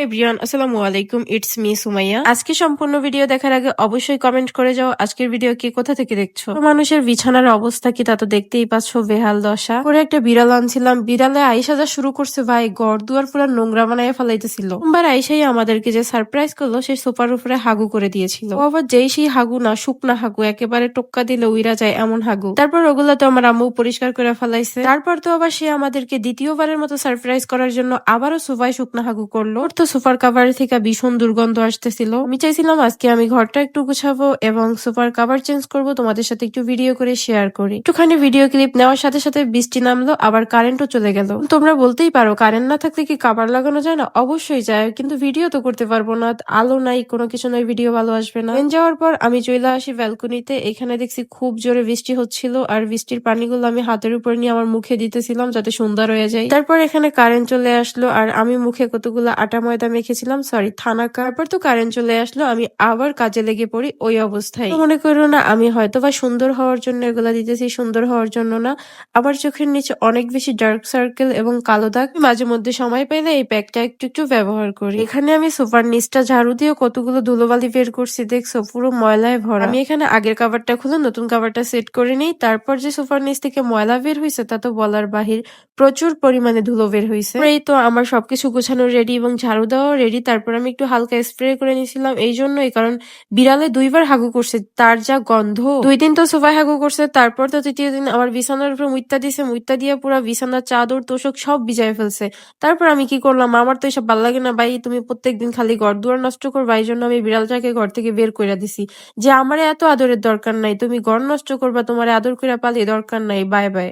Everyone, আসসালামু আলাইকুম। It's me Sumaiya. আজকে সম্পূর্ণ ভিডিও দেখার আগে অবশ্যই কমেন্ট করে যাও আজকের ভিডিও কে কোথা থেকে দেখছো। তো মানুষের বিছানার অবস্থা কি তা তো দেখতেই পাচ্ছ, বেহাল দশা করে। একটা বিড়াল আনছিলাম, বিড়ালে আইসা যা শুরু করছে ভাই, ঘর দুয়ার পুরো নোংরা বানাইয়া ফেলাইতেছিল। সোমবার আইসাই আমাদেরকে যে সারপ্রাইজ করলো, সেই সোফার উপরে হাগু করে দিয়েছিল। ও আবার যেই সেই হাগু না, শুকনা হাগু, একেবারে টোক্কা দিলে উইরা যায় এমন হাগু। তারপর ওগুলা তো আমার আম্মু পরিষ্কার করে ফেলাইছে। তারপর তো আবার সে আমাদেরকে দ্বিতীয়বারের মতো সারপ্রাইজ করার জন্য আবারও সোফায় শুকনা হাগু করলো। ওর তো সোফার কাভার থেকে ভীষণ দুর্গন্ধ আসতেছিল। আমি চাইছিলাম আজকে আমি ঘরটা একটু গুছাবো এবং সোফার কাভার চেঞ্জ করব, তোমাদের সাথে একটু ভিডিও করে শেয়ার করি। একটুখানি ভিডিও ক্লিপ নেওয়ার সাথে সাথে বৃষ্টি নামলো, আবার কারেন্টও চলে গেল। তোমরা বলতেই পারো কারেন্ট না থাকলে কি কাভার লাগানো যায় না? অবশ্যই যায়, কিন্তু ভিডিও তো করতে পারবো না, আলো নাই, কোনো কিছু নাই, ভিডিও ভালো আসবে না। ট্রেন যাওয়ার পর আমি চলে আসি ব্যালকনিতে। এখানে দেখছি খুব জোরে বৃষ্টি হচ্ছিল, আর বৃষ্টির পানিগুলো আমি হাতের উপর নিয়ে আমার মুখে দিতেছিলাম যাতে সুন্দর হয়ে যায়। তারপর এখানে কারেন্ট চলে আসলো, আর আমি মুখে কতগুলো আটা ময়দা মেখেছিলাম, সরি থানা। তারপর তো কারেন্ট চলে আসলো, আমি আবার কাজে লেগে পড়ি ওই অবস্থায়। তো মনে করো না আমি হয়তো বা সুন্দর হওয়ার জন্য এগুলা দিতেছি, সুন্দর হওয়ার জন্য না। আমার চোখের নিচে অনেক বেশি ডার্ক সার্কেল এবং কালো দাগ। মাঝে মধ্যে সময় পাইলে এই প্যাকটা একটু একটু ব্যবহার করি। এখানে আমি সোফার নিচটা ঝাড়ু দিয়ে কতগুলো ধুলোবালি বের করছি, দেখছো পুরো ময়লায় ভরা। আমি এখানে আগের কাভারটা খুলে নতুন কাভারটা সেট করে নিই। তারপর যে সোফার নিচ থেকে ময়লা বের হয়েছে তা তো বলার বাহির, প্রচুর পরিমাণে ধুলো বের হয়েছে। এই তো আমার সবকিছু গোছানো রেডি এবং ঝাড়ু দেওয়া রেডি। তারপর আমি একটু হালকা স্প্রে করে নিয়েছিলাম এই জন্যই কারণ বিড়ালে 2বার হাগু করছে, তার যা গন্ধ। 2 দিন তো সোফায় হাগু করছে, তারপর তো তৃতীয় দিন আমার বিছানার উপরে মুইত্তা দিছে, মুইত্তা দিয়ে পুরো বিছানার চাদর তোষক সব ভিজায় ফেলছে। তারপর আমি কি করলাম, আমার তো এসব ভাল লাগে না ভাই, তুমি প্রত্যেকদিন খালি ঘর দুয়ার নষ্ট করবা, এই জন্য আমি বিড়ালটাকে ঘর থেকে বের করে দিছি যে আমার এত আদরের দরকার নাই, তুমি ঘর নষ্ট করবা, তোমার আদর করে পালিয়ে দরকার নাই, বাই বাই।